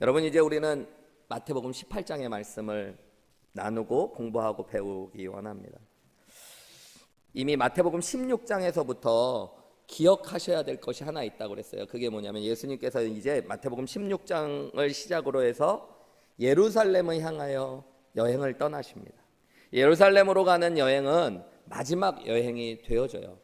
여러분, 이제 우리는 마태복음 18장의 말씀을 나누고 공부하고 배우기 원합니다. 이미 마태복음 16장에서부터 기억하셔야 될 것이 하나 있다고 그랬어요. 그게 뭐냐면 예수님께서 이제 마태복음 16장을 시작으로 해서 예루살렘을 향하여 여행을 떠나십니다. 예루살렘으로 가는 여행은 마지막 여행이 되어져요.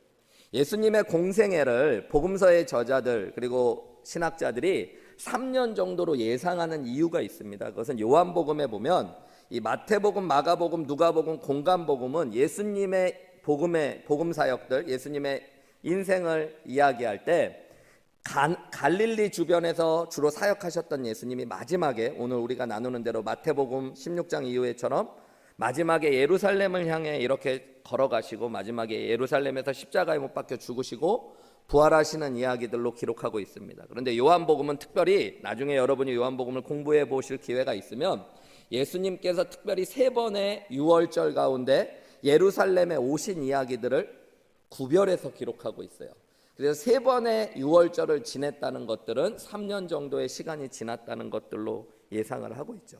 예수님의 공생애를 복음서의 저자들 그리고 신학자들이 3년 정도로 예상하는 이유가 있습니다. 그것은 요한복음에 보면 이 마태복음, 마가복음, 누가복음, 공관복음은 예수님의 복음 사역들, 예수님의 인생을 이야기할 때 갈릴리 주변에서 주로 사역하셨던 예수님이 마지막에 오늘 우리가 나누는 대로 마태복음 16장 이후에처럼 마지막에 예루살렘을 향해 이렇게 걸어가시고 마지막에 예루살렘에서 십자가에 못 박혀 죽으시고 부활하시는 이야기들로 기록하고 있습니다. 그런데 요한복음은 특별히 나중에 여러분이 요한복음을 공부해 보실 기회가 있으면 예수님께서 특별히 3번의 유월절 가운데 예루살렘에 오신 이야기들을 구별해서 기록하고 있어요. 그래서 3번의 유월절을 지냈다는 것들은 3년 정도의 시간이 지났다는 것들로 예상을 하고 있죠.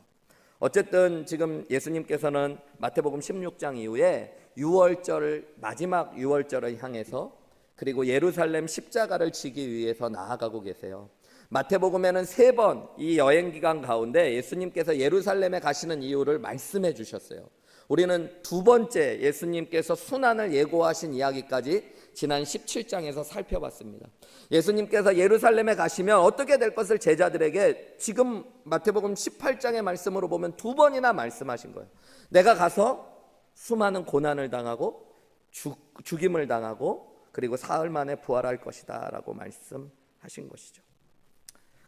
어쨌든 지금 예수님께서는 마태복음 16장 이후에 마지막 유월절을 향해서 그리고 예루살렘 십자가를 지기 위해서 나아가고 계세요. 마태복음에는 3번 이 여행 기간 가운데 예수님께서 예루살렘에 가시는 이유를 말씀해 주셨어요. 우리는 2번째 예수님께서 순환을 예고하신 이야기까지 지난 17장에서 살펴봤습니다. 예수님께서 예루살렘에 가시면 어떻게 될 것을 제자들에게 지금 마태복음 18장의 말씀으로 보면 2번이나 말씀하신 거예요. 내가 가서 수많은 고난을 당하고 죽임을 당하고 그리고 사흘 만에 부활할 것이다 라고 말씀하신 것이죠.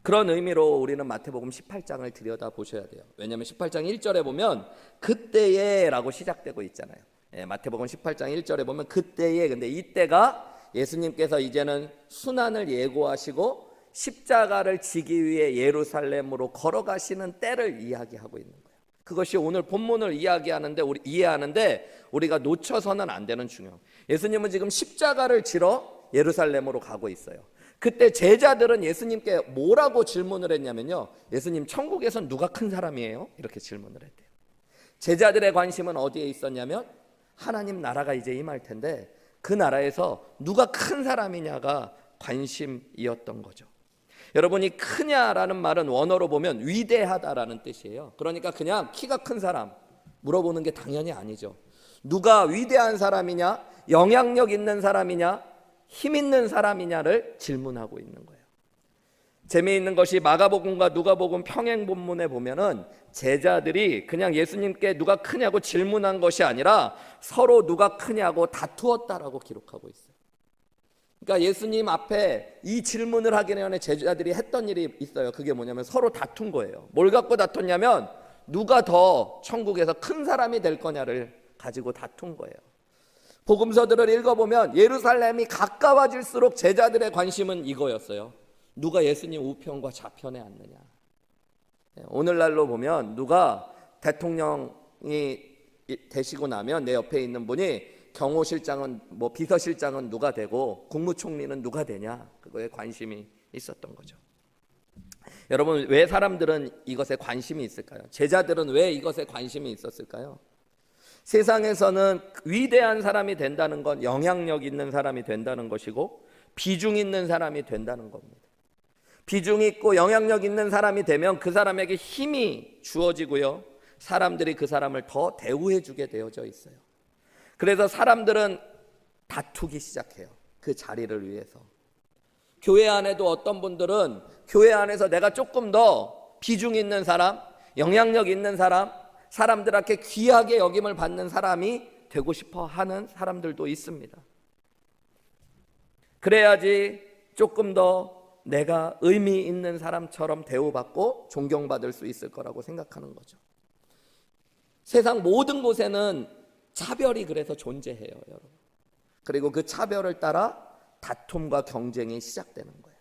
그런 의미로 우리는 마태복음 18장을 들여다보셔야 돼요. 왜냐하면 18장 1절에 보면 그때에 라고 시작되고 있잖아요. 마태복음 18장 1절에 보면 그때에, 근데 이때가 예수님께서 이제는 순환을 예고하시고 십자가를 지기 위해 예루살렘으로 걸어가시는 때를 이야기하고 있는 거예요. 그것이 오늘 본문을 이해하는데 우리가 놓쳐서는 안 되는 중요한. 예수님은 지금 십자가를 지러 예루살렘으로 가고 있어요. 그때 제자들은 예수님께 뭐라고 질문을 했냐면요, 예수님, 천국에선 누가 큰 사람이에요? 이렇게 질문을 했대요. 제자들의 관심은 어디에 있었냐면 하나님 나라가 이제 임할 텐데 그 나라에서 누가 큰 사람이냐가 관심이었던 거죠. 여러분이 크냐라는 말은 원어로 보면 위대하다라는 뜻이에요. 그러니까 그냥 키가 큰 사람 물어보는 게 당연히 아니죠. 누가 위대한 사람이냐, 영향력 있는 사람이냐, 힘 있는 사람이냐를 질문하고 있는 거예요. 재미있는 것이 마가복음과 누가복음 평행 본문에 보면은 제자들이 그냥 예수님께 누가 크냐고 질문한 것이 아니라 서로 누가 크냐고 다투었다라고 기록하고 있어요. 그러니까 예수님 앞에 이 질문을 하기 전에 제자들이 했던 일이 있어요. 그게 뭐냐면 서로 다툰 거예요. 뭘 갖고 다퉜냐면 누가 더 천국에서 큰 사람이 될 거냐를 가지고 다툰 거예요. 복음서들을 읽어보면 예루살렘이 가까워질수록 제자들의 관심은 이거였어요. 누가 예수님 우편과 좌편에 앉느냐. 오늘날로 보면 누가 대통령이 되시고 나면 내 옆에 있는 분이 경호실장은 비서실장은 누가 되고 국무총리는 누가 되냐, 그거에 관심이 있었던 거죠. 여러분, 왜 사람들은 이것에 관심이 있을까요? 제자들은 왜 이것에 관심이 있었을까요? 세상에서는 위대한 사람이 된다는 건 영향력 있는 사람이 된다는 것이고 비중 있는 사람이 된다는 겁니다. 비중 있고 영향력 있는 사람이 되면 그 사람에게 힘이 주어지고요, 사람들이 그 사람을 더 대우해 주게 되어져 있어요. 그래서 사람들은 다투기 시작해요. 그 자리를 위해서. 교회 안에도 어떤 분들은 교회 안에서 내가 조금 더 비중 있는 사람, 영향력 있는 사람, 사람들한테 귀하게 여김을 받는 사람이 되고 싶어 하는 사람들도 있습니다. 그래야지 조금 더 내가 의미 있는 사람처럼 대우받고 존경받을 수 있을 거라고 생각하는 거죠. 세상 모든 곳에는 차별이 그래서 존재해요, 여러분. 그리고 그 차별을 따라 다툼과 경쟁이 시작되는 거예요.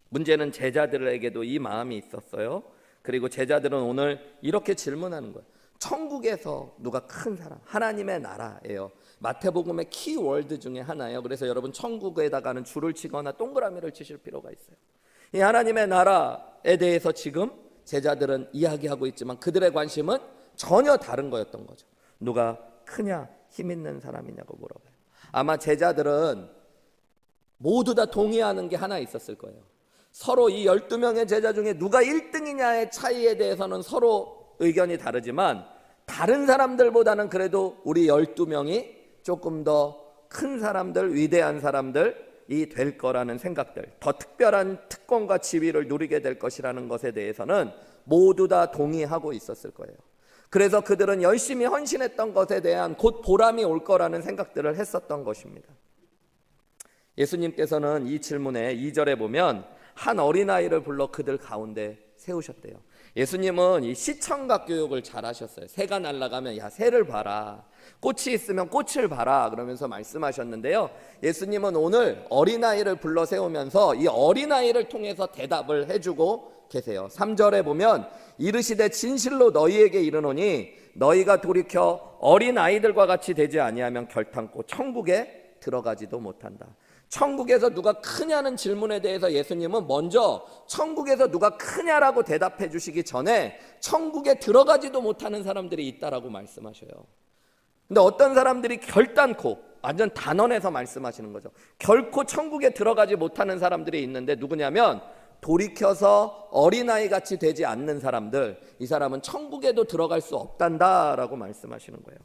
문제는 제자들에게도 이 마음이 있었어요. 그리고 제자들은 오늘 이렇게 질문하는 거예요. 천국에서 누가 큰 사람? 하나님의 나라예요. 마태복음의 키워드 중에 하나예요. 그래서 여러분, 천국에다가는 줄을 치거나 동그라미를 치실 필요가 있어요. 이 하나님의 나라에 대해서 지금 제자들은 이야기하고 있지만 그들의 관심은 전혀 다른 거였던 거죠. 누가 크냐, 힘 있는 사람이냐고 물어봐요. 아마 제자들은 모두 다 동의하는 게 하나 있었을 거예요. 서로 이 12명의 제자 중에 누가 1등이냐의 차이에 대해서는 서로 의견이 다르지만 다른 사람들보다는 그래도 우리 12명이 조금 더 큰 사람들, 위대한 사람들이 될 거라는 생각들, 더 특별한 특권과 지위를 누리게 될 것이라는 것에 대해서는 모두 다 동의하고 있었을 거예요. 그래서 그들은 열심히 헌신했던 것에 대한 곧 보람이 올 거라는 생각들을 했었던 것입니다. 예수님께서는 이 질문에 2절에 보면 한 어린아이를 불러 그들 가운데 세우셨대요. 예수님은 이 시청각 교육을 잘 하셨어요. 새가 날아가면 야, 새를 봐라, 꽃이 있으면 꽃을 봐라 그러면서 말씀하셨는데요, 예수님은 오늘 어린아이를 불러 세우면서 이 어린아이를 통해서 대답을 해주고 계세요. 3절에 보면 이르시되 진실로 너희에게 이르노니 너희가 돌이켜 어린아이들과 같이 되지 아니하면 결탄코 천국에 들어가지도 못한다. 천국에서 누가 크냐는 질문에 대해서 예수님은 먼저 천국에서 누가 크냐라고 대답해 주시기 전에 천국에 들어가지도 못하는 사람들이 있다라고 말씀하셔요. 근데 어떤 사람들이 결단코, 완전 단언해서 말씀하시는 거죠. 결코 천국에 들어가지 못하는 사람들이 있는데 누구냐면 돌이켜서 어린아이 같이 되지 않는 사람들, 이 사람은 천국에도 들어갈 수 없단다라고 말씀하시는 거예요.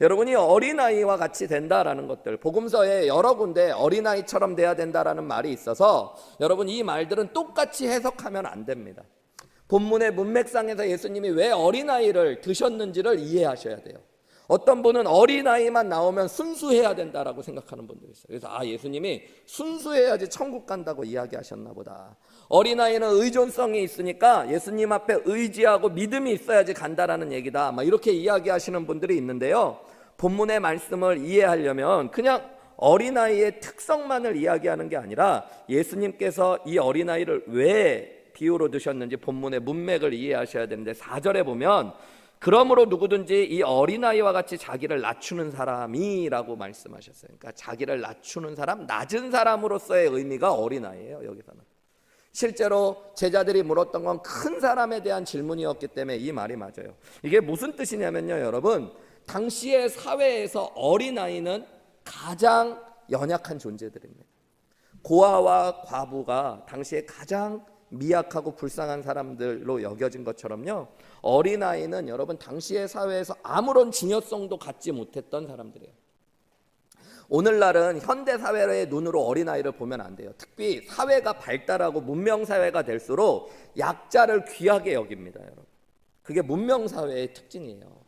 여러분이 어린아이와 같이 된다라는 것들, 복음서에 여러 군데 어린아이처럼 돼야 된다라는 말이 있어서 여러분 이 말들은 똑같이 해석하면 안 됩니다. 본문의 문맥상에서 예수님이 왜 어린아이를 드셨는지를 이해하셔야 돼요. 어떤 분은 어린아이만 나오면 순수해야 된다라고 생각하는 분들이 있어요. 그래서 예수님이 순수해야지 천국 간다고 이야기하셨나 보다. 어린아이는 의존성이 있으니까 예수님 앞에 의지하고 믿음이 있어야지 간다라는 얘기다, 이렇게 이야기하시는 분들이 있는데요, 본문의 말씀을 이해하려면 그냥 어린아이의 특성만을 이야기하는 게 아니라 예수님께서 이 어린아이를 왜 비유로 드셨는지 본문의 문맥을 이해하셔야 되는데 4절에 보면 그러므로 누구든지 이 어린아이와 같이 자기를 낮추는 사람이라고 말씀하셨어요. 그러니까 자기를 낮추는 사람, 낮은 사람으로서의 의미가 어린아이예요. 여기서는 실제로 제자들이 물었던 건 큰 사람에 대한 질문이었기 때문에 이 말이 맞아요. 이게 무슨 뜻이냐면요, 여러분, 당시의 사회에서 어린아이는 가장 연약한 존재들입니다. 고아와 과부가 당시에 가장 미약하고 불쌍한 사람들로 여겨진 것처럼요, 어린아이는 여러분 당시의 사회에서 아무런 중요성도 갖지 못했던 사람들이에요. 오늘날은 현대사회의 눈으로 어린아이를 보면 안 돼요. 특히 사회가 발달하고 문명사회가 될수록 약자를 귀하게 여깁니다, 여러분. 그게 문명사회의 특징이에요.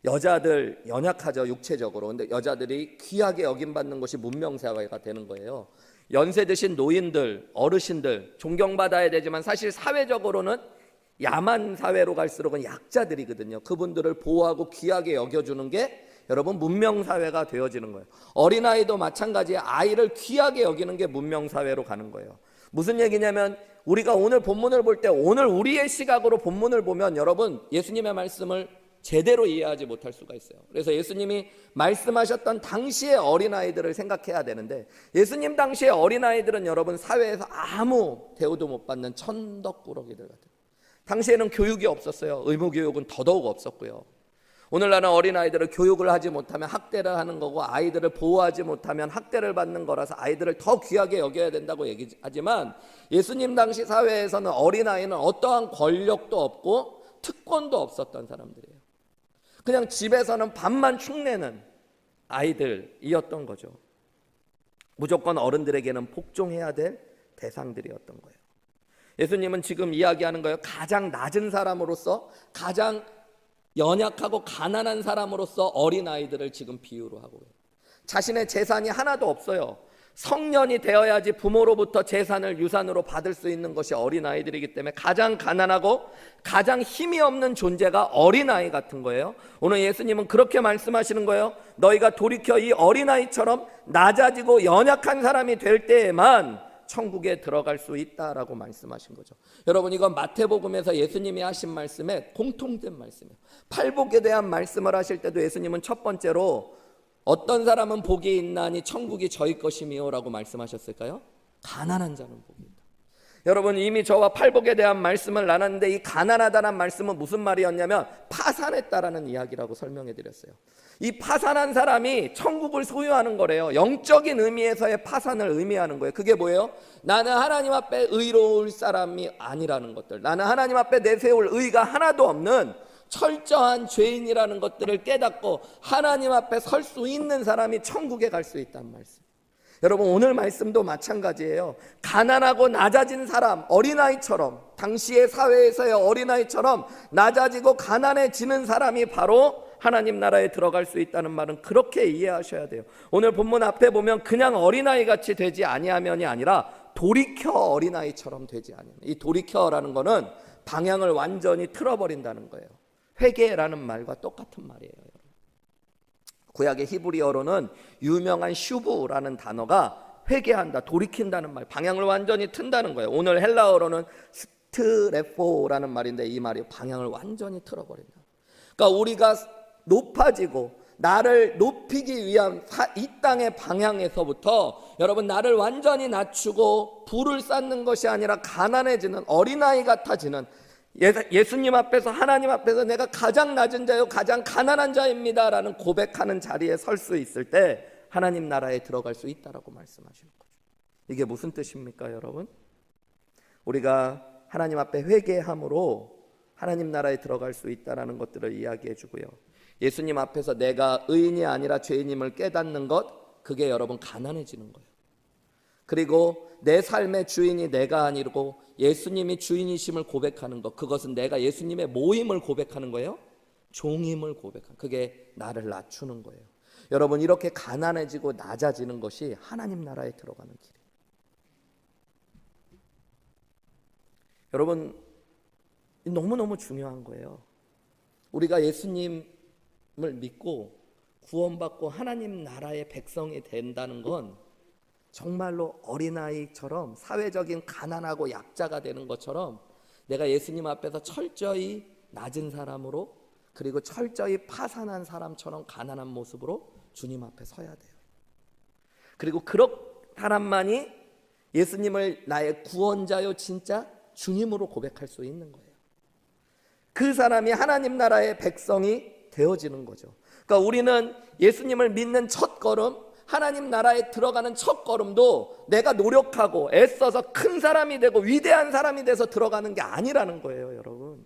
여자들 연약하죠, 육체적으로. 근데 여자들이 귀하게 여김받는 것이 문명사회가 되는 거예요. 연세 드신 노인들, 어르신들 존경받아야 되지만 사실 사회적으로는 야만 사회로 갈수록은 약자들이거든요. 그분들을 보호하고 귀하게 여겨주는 게 여러분 문명사회가 되어지는 거예요. 어린아이도 마찬가지에 아이를 귀하게 여기는 게 문명사회로 가는 거예요. 무슨 얘기냐면 우리가 오늘 본문을 볼 때 오늘 우리의 시각으로 본문을 보면 여러분 예수님의 말씀을 제대로 이해하지 못할 수가 있어요. 그래서 예수님이 말씀하셨던 당시의 어린아이들을 생각해야 되는데, 예수님 당시의 어린아이들은 여러분 사회에서 아무 대우도 못 받는 천덕꾸러기들 같아요. 당시에는 교육이 없었어요. 의무교육은 더더욱 없었고요. 오늘날은 어린아이들을 교육을 하지 못하면 학대를 하는 거고, 아이들을 보호하지 못하면 학대를 받는 거라서 아이들을 더 귀하게 여겨야 된다고 얘기하지만, 예수님 당시 사회에서는 어린아이는 어떠한 권력도 없고 특권도 없었던 사람들이에요. 그냥 집에서는 밥만 축내는 아이들이었던 거죠. 무조건 어른들에게는 복종해야 될 대상들이었던 거예요. 예수님은 지금 이야기하는 거예요. 가장 낮은 사람으로서, 가장 연약하고 가난한 사람으로서 어린아이들을 지금 비유로 하고 있어요. 자신의 재산이 하나도 없어요. 성년이 되어야지 부모로부터 재산을 유산으로 받을 수 있는 것이 어린아이들이기 때문에 가장 가난하고 가장 힘이 없는 존재가 어린아이 같은 거예요. 오늘 예수님은 그렇게 말씀하시는 거예요. 너희가 돌이켜 이 어린아이처럼 낮아지고 연약한 사람이 될 때에만 천국에 들어갈 수 있다라고 말씀하신 거죠. 여러분, 이건 마태복음에서 예수님이 하신 말씀에 공통된 말씀이에요. 팔복에 대한 말씀을 하실 때도 예수님은 첫 번째로 어떤 사람은 복이 있나니 천국이 저희 것이미요 라고 말씀하셨을까요? 가난한 자는 복이 있다. 여러분, 이미 저와 팔복에 대한 말씀을 나눴는데 이 가난하다는 말씀은 무슨 말이었냐면 파산했다라는 이야기라고 설명해 드렸어요. 이 파산한 사람이 천국을 소유하는 거래요. 영적인 의미에서의 파산을 의미하는 거예요. 그게 뭐예요? 나는 하나님 앞에 의로울 사람이 아니라는 것들, 나는 하나님 앞에 내세울 의가 하나도 없는 철저한 죄인이라는 것들을 깨닫고 하나님 앞에 설 수 있는 사람이 천국에 갈 수 있다는 말씀. 여러분, 오늘 말씀도 마찬가지예요. 가난하고 낮아진 사람, 어린아이처럼, 당시의 사회에서의 어린아이처럼 낮아지고 가난해지는 사람이 바로 하나님 나라에 들어갈 수 있다는 말은 그렇게 이해하셔야 돼요. 오늘 본문 앞에 보면 그냥 어린아이같이 되지 아니하면이 아니라 돌이켜 어린아이처럼 되지 아니하면. 이 돌이켜라는 거는 방향을 완전히 틀어버린다는 거예요. 회개라는 말과 똑같은 말이에요. 구약의 히브리어로는 유명한 슈브라는 단어가 회개한다, 돌이킨다는 말, 방향을 완전히 튼다는 거예요. 오늘 헬라어로는 스트레포라는 말인데 이 말이 방향을 완전히 틀어버린다. 그러니까 우리가 높아지고 나를 높이기 위한 이 땅의 방향에서부터 여러분, 나를 완전히 낮추고 부를 쌓는 것이 아니라 가난해지는 어린아이 같아지는, 예수님 앞에서, 하나님 앞에서 내가 가장 낮은 자요 가장 가난한 자입니다 라는 고백하는 자리에 설 수 있을 때 하나님 나라에 들어갈 수 있다라고 말씀하시는 거죠. 이게 무슨 뜻입니까, 여러분? 우리가 하나님 앞에 회개함으로 하나님 나라에 들어갈 수 있다라는 것들을 이야기해 주고요, 예수님 앞에서 내가 의인이 아니라 죄인임을 깨닫는 것, 그게 여러분 가난해지는 거예요. 그리고 내 삶의 주인이 내가 아니고 예수님이 주인이심을 고백하는 것, 그것은 내가 예수님의 모임을 고백하는 거예요. 종임을 고백하는, 그게 나를 낮추는 거예요. 여러분, 이렇게 가난해지고 낮아지는 것이 하나님 나라에 들어가는 길이에요. 여러분, 너무너무 중요한 거예요. 우리가 예수님을 믿고 구원받고 하나님 나라의 백성이 된다는 건 정말로 어린아이처럼 사회적인 가난하고 약자가 되는 것처럼 내가 예수님 앞에서 철저히 낮은 사람으로, 그리고 철저히 파산한 사람처럼 가난한 모습으로 주님 앞에 서야 돼요. 그리고 그런 사람만이 예수님을 나의 구원자요 진짜 주님으로 고백할 수 있는 거예요. 그 사람이 하나님 나라의 백성이 되어지는 거죠. 그러니까 우리는 예수님을 믿는 첫 걸음, 하나님 나라에 들어가는 첫 걸음도 내가 노력하고 애써서 큰 사람이 되고 위대한 사람이 돼서 들어가는 게 아니라는 거예요, 여러분.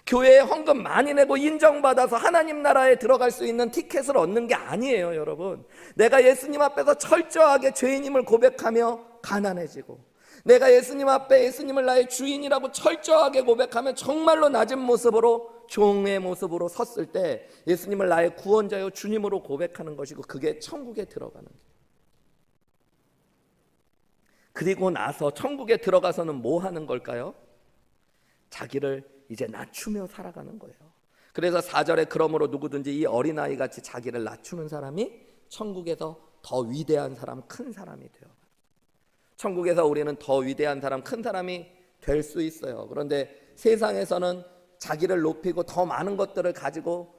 교회에 헌금 많이 내고 인정받아서 하나님 나라에 들어갈 수 있는 티켓을 얻는 게 아니에요, 여러분. 내가 예수님 앞에서 철저하게 죄인임을 고백하며 가난해지고, 내가 예수님 앞에 예수님을 나의 주인이라고 철저하게 고백하면 정말로 낮은 모습으로, 종의 모습으로 섰을 때 예수님을 나의 구원자요 주님으로 고백하는 것이고, 그게 천국에 들어가는 거예요. 그리고 나서 천국에 들어가서는 뭐 하는 걸까요? 자기를 이제 낮추며 살아가는 거예요. 그래서 4절에 그러므로 누구든지 이 어린아이 같이 자기를 낮추는 사람이 천국에서 더 위대한 사람, 큰 사람이 돼요. 천국에서 우리는 더 위대한 사람, 큰 사람이 될 수 있어요. 그런데 세상에서는 자기를 높이고 더 많은 것들을 가지고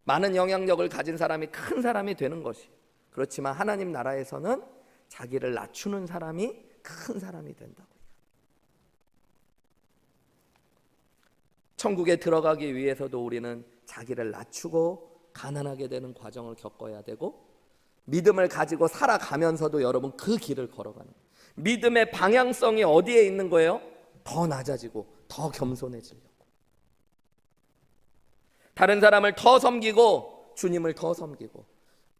많은 영향력을 가진 사람이 큰 사람이 되는 것이, 그렇지만 하나님 나라에서는 자기를 낮추는 사람이 큰 사람이 된다고요. 천국에 들어가기 위해서도 우리는 자기를 낮추고 가난하게 되는 과정을 겪어야 되고, 믿음을 가지고 살아가면서도 여러분 그 길을 걸어가는 거예요. 믿음의 방향성이 어디에 있는 거예요? 더 낮아지고 더 겸손해지려고, 다른 사람을 더 섬기고 주님을 더 섬기고,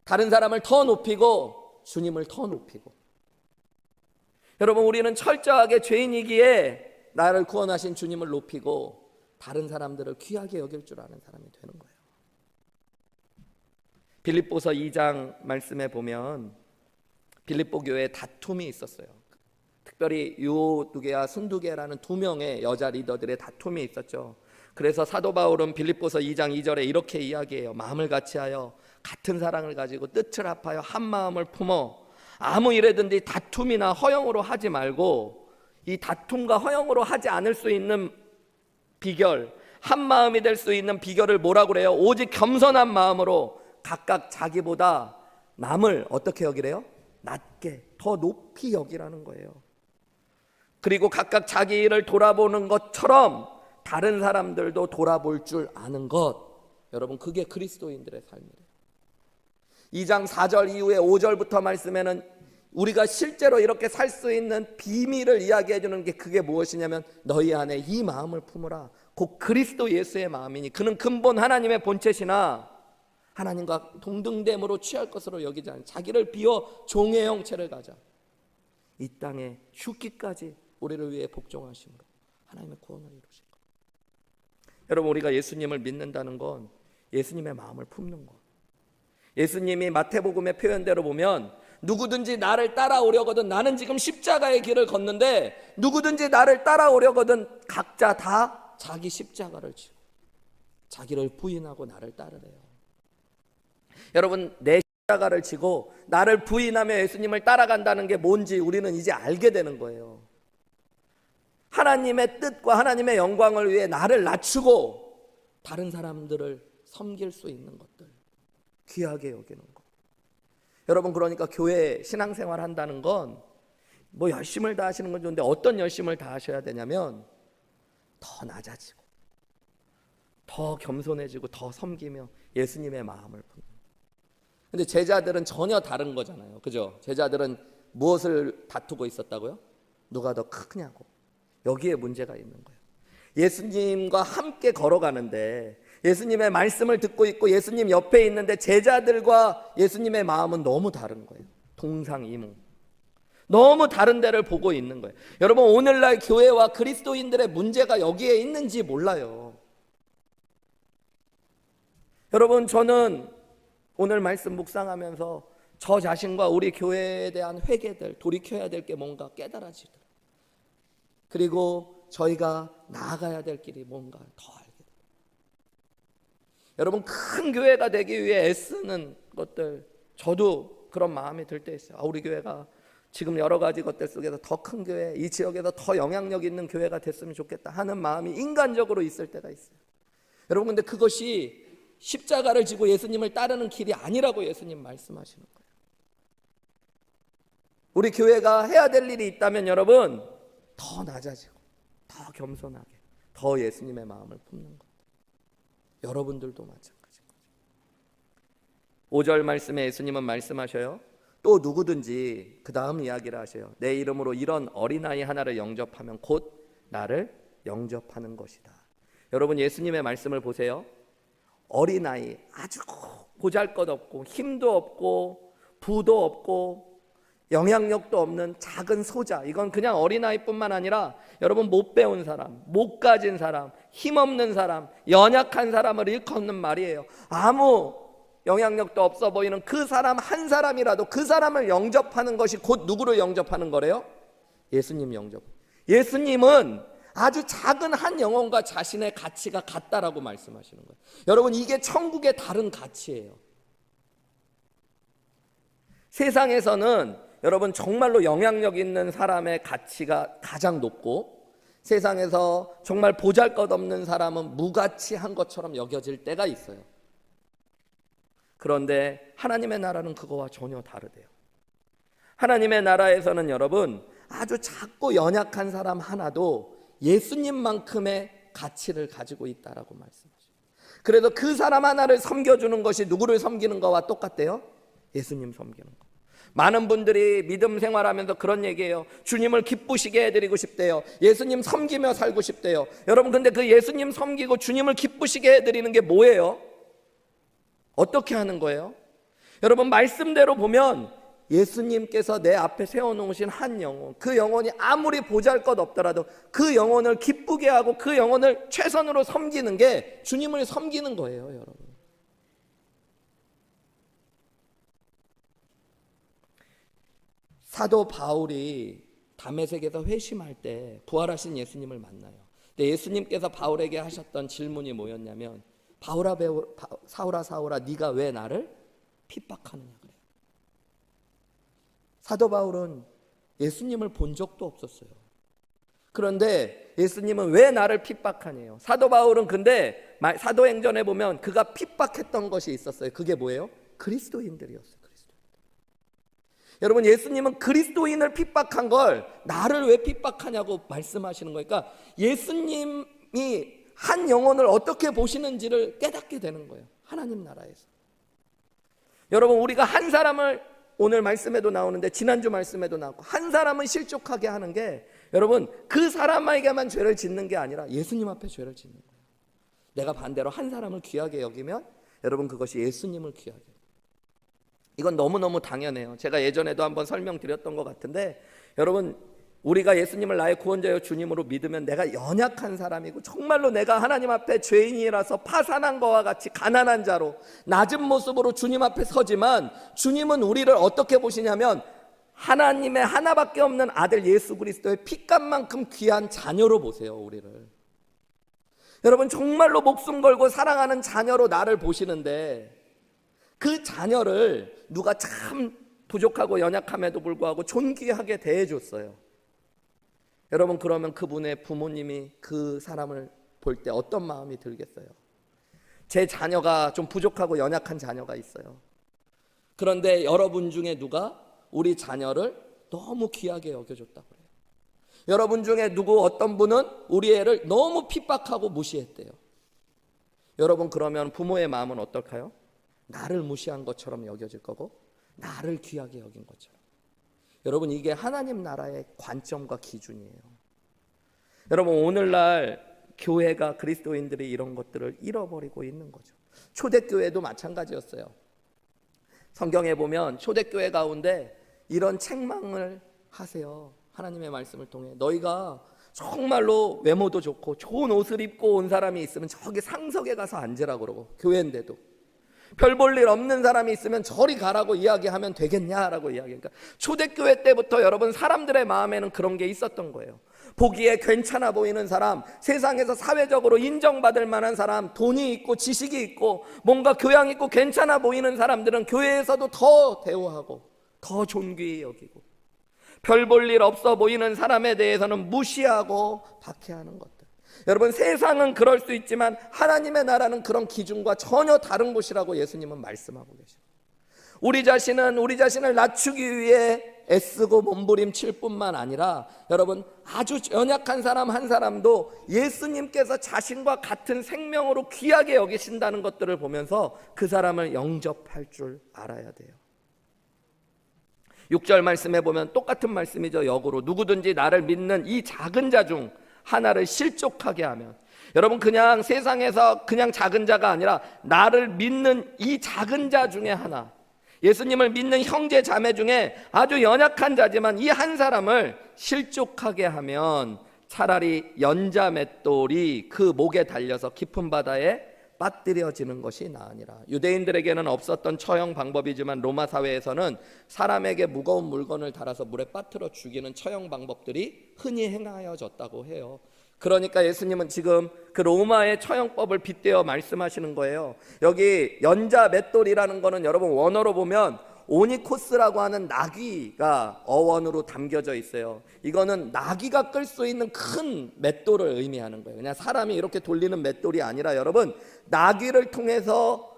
다른 사람을 더 높이고 주님을 더 높이고. 여러분, 우리는 철저하게 죄인이기에 나를 구원하신 주님을 높이고 다른 사람들을 귀하게 여길 줄 아는 사람이 되는 거예요. 빌립보서 2장 말씀에 보면 빌립보 교회에 다툼이 있었어요. 특별히 유오두개와 순두개라는 두 명의 여자 리더들의 다툼이 있었죠. 그래서 사도 바울은 빌립보서 2장 2절에 이렇게 이야기해요. 마음을 같이하여 같은 사랑을 가지고 뜻을 합하여 한 마음을 품어 아무 일에든지 다툼이나 허영으로 하지 말고, 이 다툼과 허영으로 하지 않을 수 있는 비결, 한 마음이 될 수 있는 비결을 뭐라고 그래요? 오직 겸손한 마음으로 각각 자기보다 남을 어떻게 여기래요? 낮게, 더 높이 여기라는 거예요. 그리고 각각 자기 일을 돌아보는 것처럼 다른 사람들도 돌아볼 줄 아는 것, 여러분 그게 그리스도인들의 삶이래요. 2장 4절 이후에 5절부터 말씀에는 우리가 실제로 이렇게 살 수 있는 비밀을 이야기해 주는 게 그게 무엇이냐면 너희 안에 이 마음을 품으라. 곧 그리스도 예수의 마음이니 그는 근본 하나님의 본체시나 하나님과 동등됨으로 취할 것으로 여기지 않아 자기를 비워 종의 형체를 가져 이 땅에 죽기까지 우리를 위해 복종하심으로 하나님의 구원을 이루신 것. 여러분 우리가 예수님을 믿는다는 건 예수님의 마음을 품는 것. 예수님이 마태복음의 표현대로 보면 누구든지 나를 따라오려거든 나는 지금 십자가의 길을 걷는데 누구든지 나를 따라오려거든 각자 다 자기 십자가를 지고 자기를 부인하고 나를 따르래요. 여러분 내 십자가를 지고 나를 부인하며 예수님을 따라간다는 게 뭔지 우리는 이제 알게 되는 거예요. 하나님의 뜻과 하나님의 영광을 위해 나를 낮추고 다른 사람들을 섬길 수 있는 것들 귀하게 여기는 것. 여러분 그러니까 교회 신앙생활 한다는 건 뭐 열심을 다하시는 건 좋은데 어떤 열심을 다하셔야 되냐면 더 낮아지고 더 겸손해지고 더 섬기며 예수님의 마음을 품는. 근데 제자들은 전혀 다른 거잖아요. 그죠? 제자들은 무엇을 다투고 있었다고요? 누가 더 크냐고. 여기에 문제가 있는 거예요. 예수님과 함께 걸어가는데 예수님의 말씀을 듣고 있고 예수님 옆에 있는데 제자들과 예수님의 마음은 너무 다른 거예요. 동상이몽. 너무 다른 데를 보고 있는 거예요. 여러분 오늘날 교회와 그리스도인들의 문제가 여기에 있는지 몰라요. 여러분 저는 오늘 말씀 묵상하면서 저 자신과 우리 교회에 대한 회개들 돌이켜야 될 게 뭔가 깨달아지더라고요. 그리고 저희가 나아가야 될 길이 뭔가 더 알게 돼요. 여러분 큰 교회가 되기 위해 애쓰는 것들 저도 그런 마음이 들 때 있어요. 우리 교회가 지금 여러 가지 것들 속에서 더 큰 교회, 이 지역에서 더 영향력 있는 교회가 됐으면 좋겠다 하는 마음이 인간적으로 있을 때가 있어요. 여러분 근데 그것이 십자가를 지고 예수님을 따르는 길이 아니라고 예수님 말씀하시는 거예요. 우리 교회가 해야 될 일이 있다면 여러분 더 낮아지고 더 겸손하게 더 예수님의 마음을 품는 것. 여러분들도 마찬가지인 거죠. 5절 말씀에 예수님은 말씀하셔요. 또 누구든지 그 다음 이야기를 하셔요. 내 이름으로 이런 어린아이 하나를 영접하면 곧 나를 영접하는 것이다. 여러분 예수님의 말씀을 보세요. 어린아이 아주 보잘것없고 힘도 없고 부도 없고 영향력도 없는 작은 소자, 이건 그냥 어린아이뿐만 아니라 여러분 못 배운 사람, 못 가진 사람, 힘없는 사람, 연약한 사람을 일컫는 말이에요. 아무 영향력도 없어 보이는 그 사람 한 사람이라도 그 사람을 영접하는 것이 곧 누구를 영접하는 거래요? 예수님 영접. 예수님은 아주 작은 한 영혼과 자신의 가치가 같다라고 말씀하시는 거예요. 여러분 이게 천국의 다른 가치예요. 세상에서는 여러분 정말로 영향력 있는 사람의 가치가 가장 높고 세상에서 정말 보잘것없는 사람은 무가치한 것처럼 여겨질 때가 있어요. 그런데 하나님의 나라는 그거와 전혀 다르대요. 하나님의 나라에서는 여러분 아주 작고 연약한 사람 하나도 예수님만큼의 가치를 가지고 있다라고 말씀하셔요. 그래서 그 사람 하나를 섬겨주는 것이 누구를 섬기는 거와 똑같대요? 예수님 섬기는 거. 많은 분들이 믿음 생활하면서 그런 얘기해요. 주님을 기쁘시게 해드리고 싶대요. 예수님 섬기며 살고 싶대요. 여러분 근데 그 예수님 섬기고 주님을 기쁘시게 해드리는 게 뭐예요? 어떻게 하는 거예요? 여러분 말씀대로 보면 예수님께서 내 앞에 세워놓으신 한 영혼, 그 영혼이 아무리 보잘것없더라도 그 영혼을 기쁘게 하고 그 영혼을 최선으로 섬기는 게 주님을 섬기는 거예요. 여러분 사도 바울이 다메섹에서 회심할 때 부활하신 예수님을 만나요. 근데 예수님께서 바울에게 하셨던 질문이 뭐였냐면 사울아 사울아 네가 왜 나를 핍박하느냐 그래요. 사도 바울은 예수님을 본 적도 없었어요. 그런데 예수님은 왜 나를 핍박하냐요. 사도 바울은 근데 사도행전에 보면 그가 핍박했던 것이 있었어요. 그게 뭐예요? 그리스도인들이었어요. 여러분, 예수님은 그리스도인을 핍박한 걸 나를 왜 핍박하냐고 말씀하시는 거니까 예수님이 한 영혼을 어떻게 보시는지를 깨닫게 되는 거예요. 하나님 나라에서. 여러분, 우리가 한 사람을, 오늘 말씀에도 나오는데 지난주 말씀에도 나왔고, 한 사람은 실족하게 하는 게 여러분 그 사람에게만 죄를 짓는 게 아니라 예수님 앞에 죄를 짓는 거예요. 내가 반대로 한 사람을 귀하게 여기면 여러분 그것이 예수님을 귀하게 여겨요. 이건 너무너무 당연해요. 제가 예전에도 한번 설명드렸던 것 같은데, 여러분 우리가 예수님을 나의 구원자여 주님으로 믿으면 내가 연약한 사람이고 정말로 내가 하나님 앞에 죄인이라서 파산한 것과 같이 가난한 자로 낮은 모습으로 주님 앞에 서지만, 주님은 우리를 어떻게 보시냐면 하나님의 하나밖에 없는 아들 예수 그리스도의 피값만큼 귀한 자녀로 보세요. 우리를 여러분 정말로 목숨 걸고 사랑하는 자녀로 나를 보시는데, 그 자녀를 누가 참 부족하고 연약함에도 불구하고 존귀하게 대해줬어요. 여러분, 그러면 그분의 부모님이 그 사람을 볼 때 어떤 마음이 들겠어요? 제 자녀가 좀 부족하고 연약한 자녀가 있어요. 그런데 여러분 중에 누가 우리 자녀를 너무 귀하게 여겨줬다고 해요. 여러분 중에 누구 어떤 분은 우리 애를 너무 핍박하고 무시했대요. 여러분, 그러면 부모의 마음은 어떨까요? 나를 무시한 것처럼 여겨질 거고 나를 귀하게 여긴 것처럼. 여러분, 이게 하나님 나라의 관점과 기준이에요. 여러분, 오늘날 교회가, 그리스도인들이 이런 것들을 잃어버리고 있는 거죠. 초대교회도 마찬가지였어요. 성경에 보면 초대교회 가운데 이런 책망을 하세요. 하나님의 말씀을 통해 너희가 정말로 외모도 좋고 좋은 옷을 입고 온 사람이 있으면 저기 상석에 가서 앉으라고 그러고, 교회인데도 별 볼 일 없는 사람이 있으면 저리 가라고 이야기하면 되겠냐라고 이야기하니까, 초대교회 때부터 여러분 사람들의 마음에는 그런 게 있었던 거예요. 보기에 괜찮아 보이는 사람, 세상에서 사회적으로 인정받을 만한 사람, 돈이 있고 지식이 있고 뭔가 교양 있고 괜찮아 보이는 사람들은 교회에서도 더 대우하고 더 존귀히 여기고, 별 볼 일 없어 보이는 사람에 대해서는 무시하고 박해하는 것들. 여러분, 세상은 그럴 수 있지만 하나님의 나라는 그런 기준과 전혀 다른 곳이라고 예수님은 말씀하고 계십니다. 우리 자신을 낮추기 위해 애쓰고 몸부림칠 뿐만 아니라 여러분, 아주 연약한 사람 한 사람도 예수님께서 자신과 같은 생명으로 귀하게 여기신다는 것들을 보면서 그 사람을 영접할 줄 알아야 돼요. 6절 말씀에 보면 똑같은 말씀이죠. 역으로 누구든지 나를 믿는 이 작은 자 중 하나를 실족하게 하면, 여러분 그냥 세상에서 그냥 작은 자가 아니라 나를 믿는 이 작은 자 중에 하나, 예수님을 믿는 형제 자매 중에 아주 연약한 자지만 이 한 사람을 실족하게 하면 차라리 연자 맷돌이 그 목에 달려서 깊은 바다에 빠뜨려지는 것이 나으니라. 유대인들에게는 없었던 처형 방법이지만 로마 사회에서는 사람에게 무거운 물건을 달아서 물에 빠뜨려 죽이는 처형 방법들이 흔히 행하여졌다고 해요. 그러니까 예수님은 지금 그 로마의 처형법을 빗대어 말씀하시는 거예요. 여기 연자 맷돌이라는 거는 여러분 원어로 보면 오니코스라고 하는 나귀가 어원으로 담겨져 있어요. 이거는 나귀가 끌 수 있는 큰 맷돌을 의미하는 거예요. 그냥 사람이 이렇게 돌리는 맷돌이 아니라 여러분, 나귀를 통해서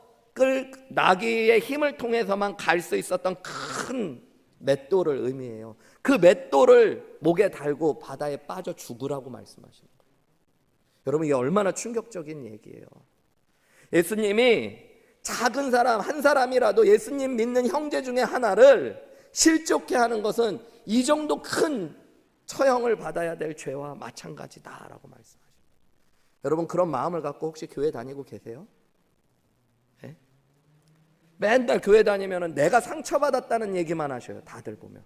나귀의 힘을 통해서만 갈 수 있었던 큰 맷돌을 의미해요. 그 맷돌을 목에 달고 바다에 빠져 죽으라고 말씀하시는 거예요. 여러분, 이게 얼마나 충격적인 얘기예요. 예수님이 작은 사람 한 사람이라도 예수님 믿는 형제 중에 하나를 실족해 하는 것은 이 정도 큰 처형을 받아야 될 죄와 마찬가지다라고 말씀하십니다. 여러분, 그런 마음을 갖고 혹시 교회 다니고 계세요? 네? 맨날 교회 다니면 내가 상처받았다는 얘기만 하셔요. 다들 보면.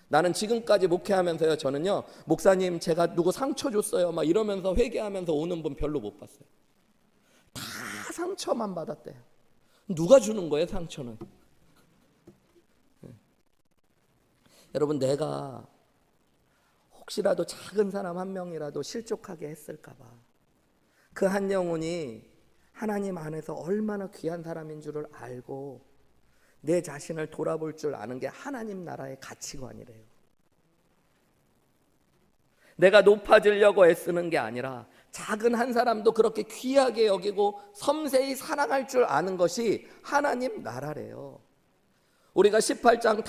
나는 지금까지 목회하면서요, 저는요, 목사님 제가 누구 상처 줬어요 막 이러면서 회개하면서 오는 분 별로 못 봤어요. 다 상처만 받았대요. 누가 주는 거예요, 상처는? 네. 여러분, 내가 혹시라도 작은 사람 한 명이라도 실족하게 했을까 봐, 그 한 영혼이 하나님 안에서 얼마나 귀한 사람인 줄을 알고 내 자신을 돌아볼 줄 아는 게 하나님 나라의 가치관이래요. 내가 높아지려고 애쓰는 게 아니라 작은 한 사람도 그렇게 귀하게 여기고 섬세히 사랑할 줄 아는 것이 하나님 나라래요. 우리가 18장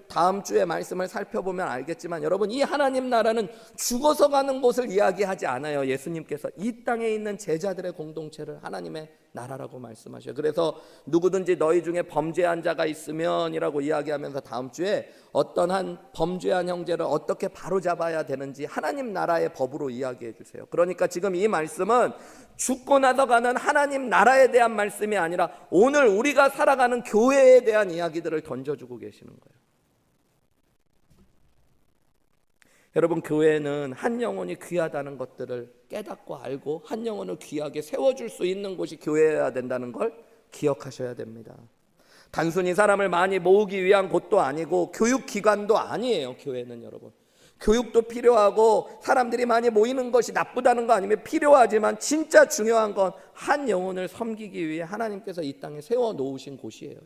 다음 주의 말씀을 살펴보면 알겠지만 여러분, 이 하나님 나라는 죽어서 가는 곳을 이야기하지 않아요. 예수님께서 이 땅에 있는 제자들의 공동체를 하나님의 나라라고 말씀하셔요. 그래서 누구든지 너희 중에 범죄한 자가 있으면이라고 이야기하면서 다음 주에 어떤 한 범죄한 형제를 어떻게 바로잡아야 되는지 하나님 나라의 법으로 이야기해 주세요. 그러니까 지금 이 말씀은 죽고 나서 가는 하나님 나라에 대한 말씀이 아니라 오늘 우리가 살아가는 교회에 대한 이야기들을 던져주고 계시는 거예요. 여러분, 교회는 한 영혼이 귀하다는 것들을 깨닫고 알고 한 영혼을 귀하게 세워줄 수 있는 곳이 교회여야 된다는 걸 기억하셔야 됩니다. 단순히 사람을 많이 모으기 위한 곳도 아니고 교육기관도 아니에요. 교회는 여러분, 교육도 필요하고 사람들이 많이 모이는 것이 나쁘다는 거 아니면 필요하지만 진짜 중요한 건 한 영혼을 섬기기 위해 하나님께서 이 땅에 세워놓으신 곳이에요.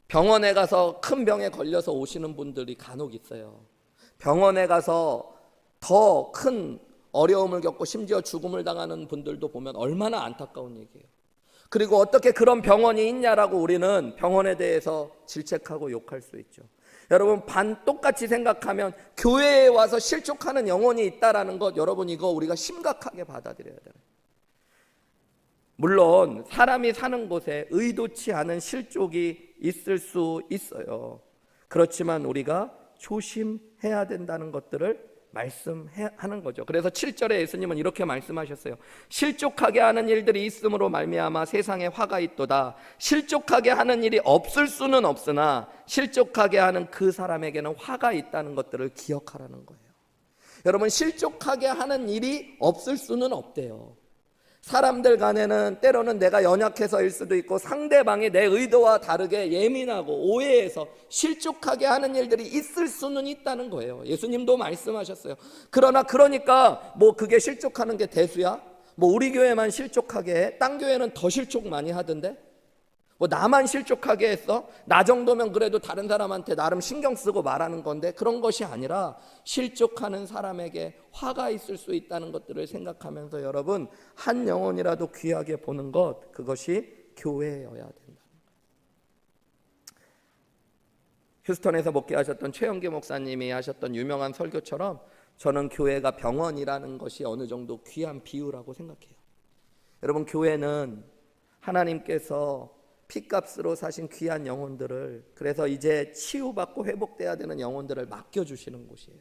병원에 가서 큰 병에 걸려서 오시는 분들이 간혹 있어요. 병원에 가서 더 큰 어려움을 겪고 심지어 죽음을 당하는 분들도 보면 얼마나 안타까운 얘기예요. 그리고 어떻게 그런 병원이 있냐라고 우리는 병원에 대해서 질책하고 욕할 수 있죠. 여러분, 똑같이 생각하면 교회에 와서 실족하는 영혼이 있다라는 것, 여러분 이거 우리가 심각하게 받아들여야 돼요. 물론 사람이 사는 곳에 의도치 않은 실족이 있을 수 있어요. 그렇지만 우리가 조심해야 된다는 것들을 말씀하는 거죠. 그래서 7절에 예수님은 이렇게 말씀하셨어요. 실족하게 하는 일들이 있음으로 말미암아 세상에 화가 있도다. 실족하게 하는 일이 없을 수는 없으나 실족하게 하는 그 사람에게는 화가 있다는 것들을 기억하라는 거예요. 여러분, 실족하게 하는 일이 없을 수는 없대요. 사람들 간에는 때로는 내가 연약해서일 수도 있고 상대방이 내 의도와 다르게 예민하고 오해해서 실족하게 하는 일들이 있을 수는 있다는 거예요. 예수님도 말씀하셨어요. 그러니까 뭐 그게 실족하는 게 대수야? 뭐 우리 교회만 실족하게 해? 딴 교회는 더 실족 많이 하던데? 뭐 나만 실족하게 했어? 나 정도면 그래도 다른 사람한테 나름 신경 쓰고 말하는 건데, 그런 것이 아니라 실족하는 사람에게 화가 있을 수 있다는 것들을 생각하면서 여러분, 한 영혼이라도 귀하게 보는 것, 그것이 교회여야 된다. 휴스턴에서 목회하셨던 최영기 목사님이 하셨던 유명한 설교처럼 저는 교회가 병원이라는 것이 어느 정도 귀한 비유라고 생각해요. 여러분, 교회는 하나님께서 피값으로 사신 귀한 영혼들을, 그래서 이제 치유받고 회복돼야 되는 영혼들을 맡겨주시는 곳이에요.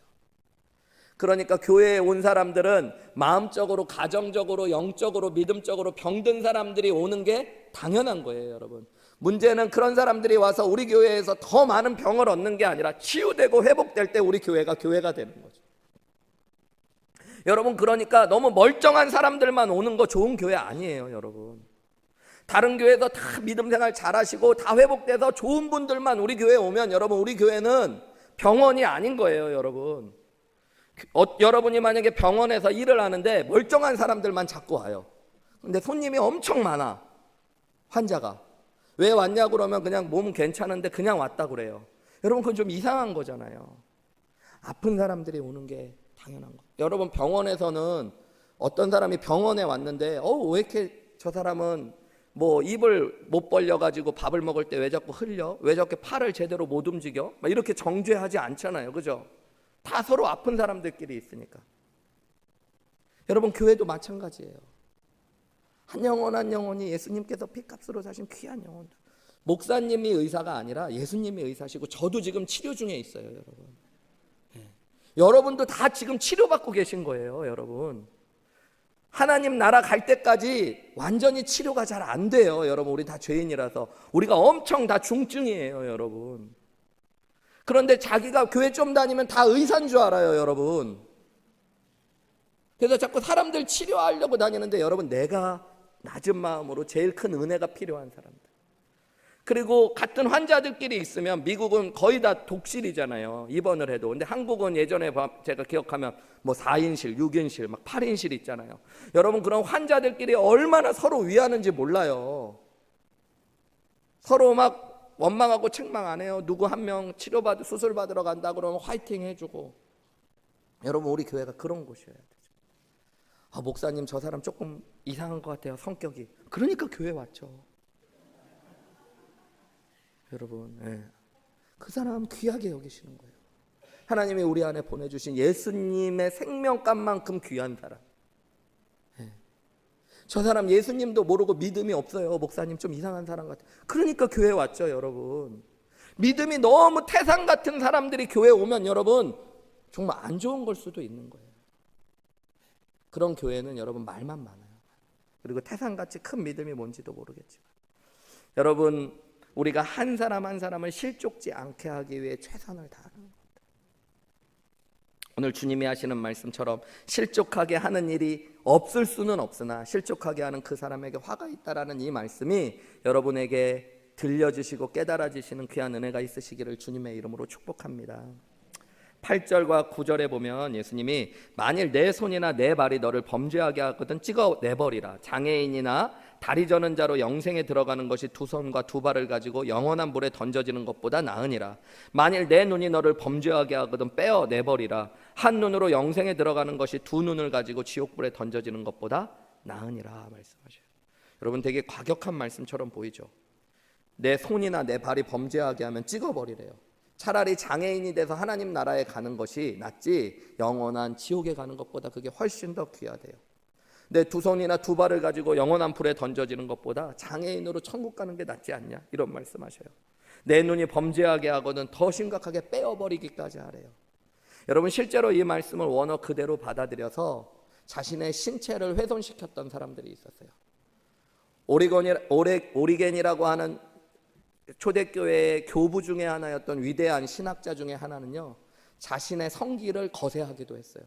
그러니까 교회에 온 사람들은 마음적으로, 가정적으로, 영적으로, 믿음적으로 병든 사람들이 오는 게 당연한 거예요. 여러분, 문제는 그런 사람들이 와서 우리 교회에서 더 많은 병을 얻는 게 아니라 치유되고 회복될 때 우리 교회가 되는 거죠. 여러분, 그러니까 너무 멀쩡한 사람들만 오는 거 좋은 교회 아니에요. 여러분, 다른 교회에서 다 믿음 생활 잘하시고 다 회복돼서 좋은 분들만 우리 교회에 오면 여러분, 우리 교회는 병원이 아닌 거예요. 여러분, 여러분이 만약에 병원에서 일을 하는데 멀쩡한 사람들만 자꾸 와요. 근데 손님이 엄청 많아. 환자가 왜 왔냐고 그러면 그냥 몸 괜찮은데 그냥 왔다 그래요. 여러분, 그건 좀 이상한 거잖아요. 아픈 사람들이 오는 게 당연한 거예요. 여러분, 병원에서는 어떤 사람이 병원에 왔는데 왜 이렇게 저 사람은 뭐 입을 못 벌려가지고 밥을 먹을 때 왜 자꾸 흘려? 왜 저렇게 팔을 제대로 못 움직여? 막 이렇게 정죄하지 않잖아요. 그죠? 다 서로 아픈 사람들끼리 있으니까. 여러분, 교회도 마찬가지예요. 한 영혼 한 영혼이 예수님께서 피값으로 사신 귀한 영혼들. 목사님이 의사가 아니라 예수님이 의사시고 저도 지금 치료 중에 있어요. 여러분, 여러분도 다 지금 치료받고 계신 거예요. 여러분, 하나님 나라 갈 때까지 완전히 치료가 잘 안 돼요. 여러분, 우리 다 죄인이라서 우리가 엄청 다 중증이에요. 여러분, 그런데 자기가 교회 좀 다니면 다 의사인 줄 알아요. 여러분, 그래서 자꾸 사람들 치료하려고 다니는데 여러분, 내가 낮은 마음으로 제일 큰 은혜가 필요한 사람들, 그리고 같은 환자들끼리 있으면 미국은 거의 다 독실이잖아요. 입원을 해도. 근데 한국은 예전에 제가 기억하면 뭐 4인실, 6인실, 막 8인실 있잖아요. 여러분, 그런 환자들끼리 얼마나 서로 위하는지 몰라요. 서로 막 원망하고 책망 안 해요. 누구 한 명 치료받으러 수술 받으러 간다 그러면 화이팅 해주고. 여러분, 우리 교회가 그런 곳이어야 되죠. 목사님 저 사람 조금 이상한 것 같아요, 성격이. 그러니까 교회 왔죠. 여러분, 그 사람 귀하게 여기시는 거예요. 하나님이 우리 안에 보내주신 예수님의 생명값만큼 귀한 사람. 저 사람 예수님도 모르고 믿음이 없어요. 목사님 좀 이상한 사람 같아. 그러니까 교회 왔죠, 여러분. 믿음이 너무 태산 같은 사람들이 교회 오면 여러분 정말 안 좋은 걸 수도 있는 거예요. 그런 교회는 여러분 말만 많아요. 그리고 태산같이 큰 믿음이 뭔지도 모르겠지만, 여러분 우리가 한 사람 한 사람을 실족지 않게 하기 위해 최선을 다하는 겁니다. 오늘 주님이 하시는 말씀처럼 실족하게 하는 일이 없을 수는 없으나 실족하게 하는 그 사람에게 화가 있다라는 이 말씀이 여러분에게 들려주시고 깨달아지시는 귀한 은혜가 있으시기를 주님의 이름으로 축복합니다. 8절과 9절에 보면 예수님이 만일 내 손이나 내 발이 너를 범죄하게 하거든 찍어내버리라. 장애인이나 다리 저는 자로 영생에 들어가는 것이 두 손과 두 발을 가지고 영원한 불에 던져지는 것보다 나으니라. 만일 내 눈이 너를 범죄하게 하거든 빼어내버리라. 한 눈으로 영생에 들어가는 것이 두 눈을 가지고 지옥불에 던져지는 것보다 나으니라 말씀하셔요. 여러분 되게 과격한 말씀처럼 보이죠. 내 손이나 내 발이 범죄하게 하면 찍어버리래요. 차라리 장애인이 돼서 하나님 나라에 가는 것이 낫지 영원한 지옥에 가는 것보다 그게 훨씬 더 귀하대요. 내 두 손이나 두 발을 가지고 영원한 불에 던져지는 것보다 장애인으로 천국 가는 게 낫지 않냐, 이런 말씀하셔요. 내 눈이 범죄하게 하거든 더 심각하게 빼어버리기까지 하래요. 여러분 실제로 이 말씀을 원어 그대로 받아들여서 자신의 신체를 훼손시켰던 사람들이 있었어요. 오리겐이라고 하는 초대교회의 교부 중에 하나였던 위대한 신학자 중에 하나는요, 자신의 성기를 거세하기도 했어요.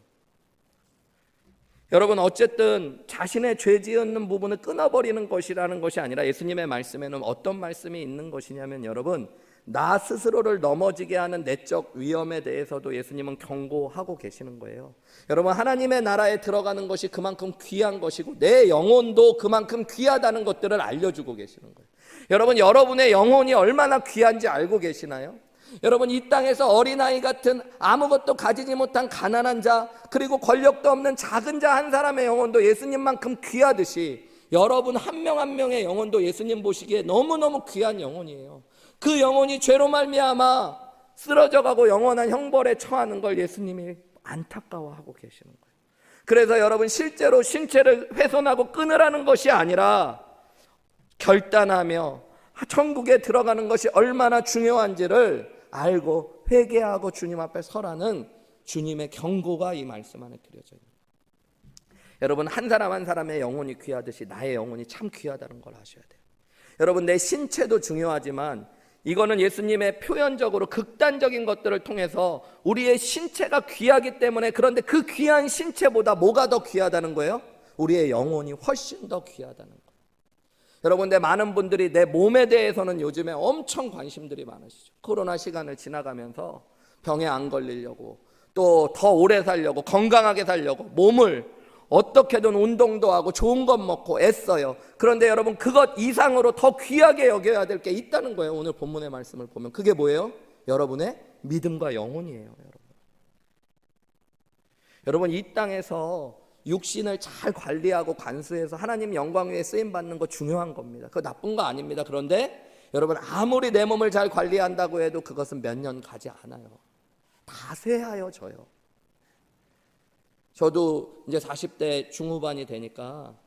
여러분 어쨌든 자신의 죄 지었는 부분을 끊어버리는 것이라는 것이 아니라 예수님의 말씀에는 어떤 말씀이 있는 것이냐면, 여러분 나 스스로를 넘어지게 하는 내적 위험에 대해서도 예수님은 경고하고 계시는 거예요. 여러분 하나님의 나라에 들어가는 것이 그만큼 귀한 것이고 내 영혼도 그만큼 귀하다는 것들을 알려주고 계시는 거예요. 여러분 여러분의 영혼이 얼마나 귀한지 알고 계시나요? 여러분 이 땅에서 어린아이 같은 아무것도 가지지 못한 가난한 자, 그리고 권력도 없는 작은 자 한 사람의 영혼도 예수님만큼 귀하듯이 여러분 한 명 한 명의 영혼도 예수님 보시기에 너무너무 귀한 영혼이에요. 그 영혼이 죄로 말미암아 쓰러져가고 영원한 형벌에 처하는 걸 예수님이 안타까워하고 계시는 거예요. 그래서 여러분 실제로 신체를 훼손하고 끊으라는 것이 아니라 결단하며 천국에 들어가는 것이 얼마나 중요한지를 알고 회개하고 주님 앞에 서라는 주님의 경고가 이 말씀 안에 드려져 있습니다. 여러분 한 사람 한 사람의 영혼이 귀하듯이 나의 영혼이 참 귀하다는 걸 아셔야 돼요. 여러분 내 신체도 중요하지만 이거는 예수님의 표현적으로 극단적인 것들을 통해서 우리의 신체가 귀하기 때문에, 그런데 그 귀한 신체보다 뭐가 더 귀하다는 거예요? 우리의 영혼이 훨씬 더 귀하다는 거예요. 여러분 내 많은 분들이 내 몸에 대해서는 요즘에 엄청 관심들이 많으시죠. 코로나 시간을 지나가면서 병에 안 걸리려고, 또 더 오래 살려고, 건강하게 살려고 몸을 어떻게든 운동도 하고 좋은 것 먹고 애써요. 그런데 여러분 그것 이상으로 더 귀하게 여겨야 될 게 있다는 거예요. 오늘 본문의 말씀을 보면 그게 뭐예요? 여러분의 믿음과 영혼이에요. 여러분 이 땅에서 육신을 잘 관리하고 관수해서 하나님 영광 위에 쓰임받는 거 중요한 겁니다. 그거 나쁜 거 아닙니다. 그런데 여러분 아무리 내 몸을 잘 관리한다고 해도 그것은 몇 년 가지 않아요. 다 쇠하여져요. 저도 이제 40대 중후반이 되니까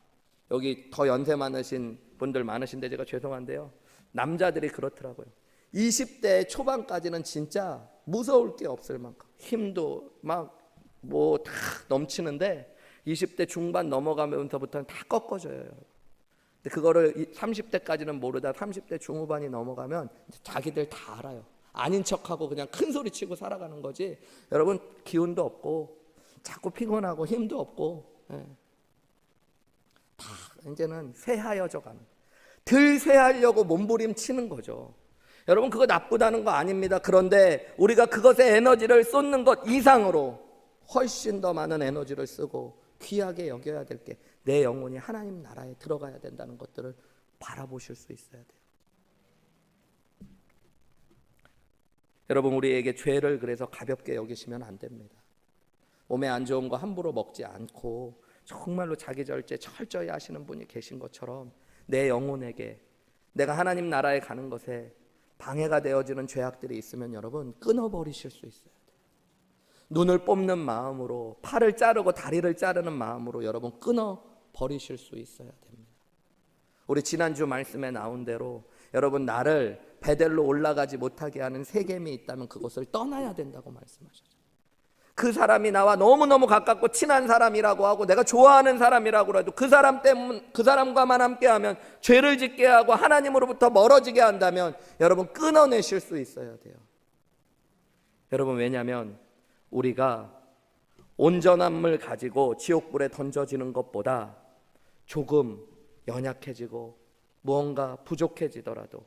여기 더 연세 많으신 분들 많으신데 제가 죄송한데요, 남자들이 그렇더라고요. 20대 초반까지는 진짜 무서울 게 없을 만큼 힘도 막 뭐 다 넘치는데 20대 중반 넘어가면서부터는 다 꺾어져요. 근데 그거를 30대까지는 모르다 30대 중후반이 넘어가면 자기들 다 알아요. 아닌 척하고 그냥 큰 소리 치고 살아가는 거지. 여러분 기운도 없고 자꾸 피곤하고 힘도 없고, 다 이제는 쇠하여져 가는, 덜 쇠하려고 몸부림치는 거죠. 여러분 그거 나쁘다는 거 아닙니다. 그런데 우리가 그것에 에너지를 쏟는 것 이상으로 훨씬 더 많은 에너지를 쓰고 귀하게 여겨야 될 게 내 영혼이 하나님 나라에 들어가야 된다는 것들을 바라보실 수 있어야 돼요. 여러분 우리에게 죄를 그래서 가볍게 여기시면 안 됩니다. 몸에 안 좋은 거 함부로 먹지 않고 정말로 자기 절제 철저히 하시는 분이 계신 것처럼 내 영혼에게, 내가 하나님 나라에 가는 것에 방해가 되어지는 죄악들이 있으면 여러분 끊어버리실 수 있어요. 눈을 뽑는 마음으로, 팔을 자르고 다리를 자르는 마음으로 여러분 끊어버리실 수 있어야 됩니다. 우리 지난주 말씀에 나온 대로 여러분 나를 베델로 올라가지 못하게 하는 세겜이 있다면 그것을 떠나야 된다고 말씀하셨죠. 그 사람이 나와 너무너무 가깝고 친한 사람이라고 하고 내가 좋아하는 사람이라고 해도 그 사람과만 함께하면 죄를 짓게 하고 하나님으로부터 멀어지게 한다면 여러분 끊어내실 수 있어야 돼요. 여러분, 왜냐하면 우리가 온전함을 가지고 지옥불에 던져지는 것보다 조금 연약해지고 무언가 부족해지더라도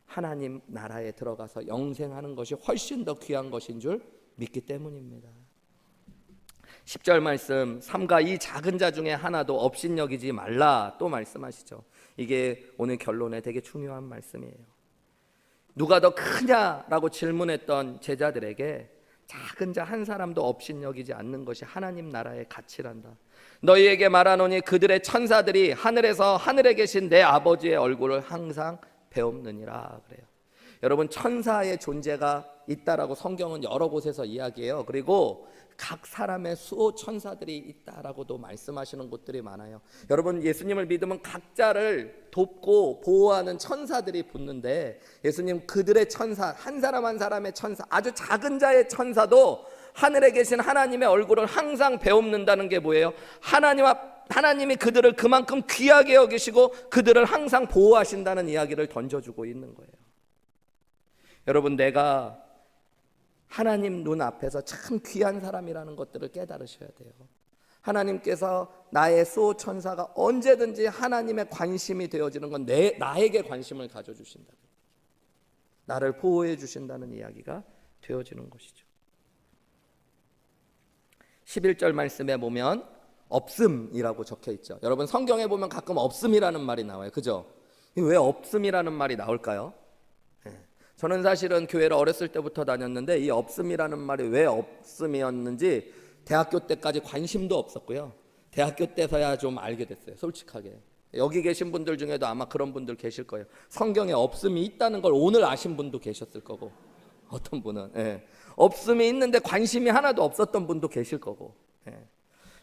하나님 나라에 들어가서 영생하는 것이 훨씬 더 귀한 것인 줄 믿기 때문입니다. 10절 말씀, 삼가 이 작은 자 중에 하나도 업신여기지 말라 또 말씀하시죠. 이게 오늘 결론에 되게 중요한 말씀이에요. 누가 더 크냐라고 질문했던 제자들에게 작은 자 한 사람도 업신여기지 않는 것이 하나님 나라의 가치란다. 너희에게 말하노니 그들의 천사들이 하늘에서 하늘에 계신 내 아버지의 얼굴을 항상 배옵느니라 그래요. 여러분, 천사의 존재가 있다라고 성경은 여러 곳에서 이야기해요. 그리고 각 사람의 수호 천사들이 있다라고도 말씀하시는 곳들이 많아요. 여러분, 예수님을 믿으면 각자를 돕고 보호하는 천사들이 붙는데 예수님 그들의 천사, 한 사람 한 사람의 천사, 아주 작은 자의 천사도 하늘에 계신 하나님의 얼굴을 항상 배옵는다는 게 뭐예요? 하나님이 그들을 그만큼 귀하게 여기시고 그들을 항상 보호하신다는 이야기를 던져주고 있는 거예요. 여러분, 내가 하나님 눈 앞에서 참 귀한 사람이라는 것들을 깨달으셔야 돼요. 하나님께서 나의 수호 천사가 언제든지 하나님의 관심이 되어지는 건 나에게 관심을 가져주신다. 나를 보호해 주신다는 이야기가 되어지는 것이죠. 11절 말씀에 보면 없음이라고 적혀 있죠. 여러분, 성경에 보면 가끔 없음이라는 말이 나와요. 그죠? 왜 없음이라는 말이 나올까요? 저는 사실은 교회를 어렸을 때부터 다녔는데 이 없음이라는 말이 왜 없음이었는지 대학교 때까지 관심도 없었고요. 대학교 때서야 좀 알게 됐어요. 솔직하게. 여기 계신 분들 중에도 아마 그런 분들 계실 거예요. 성경에 없음이 있다는 걸 오늘 아신 분도 계셨을 거고, 어떤 분은 없음이 있는데 관심이 하나도 없었던 분도 계실 거고.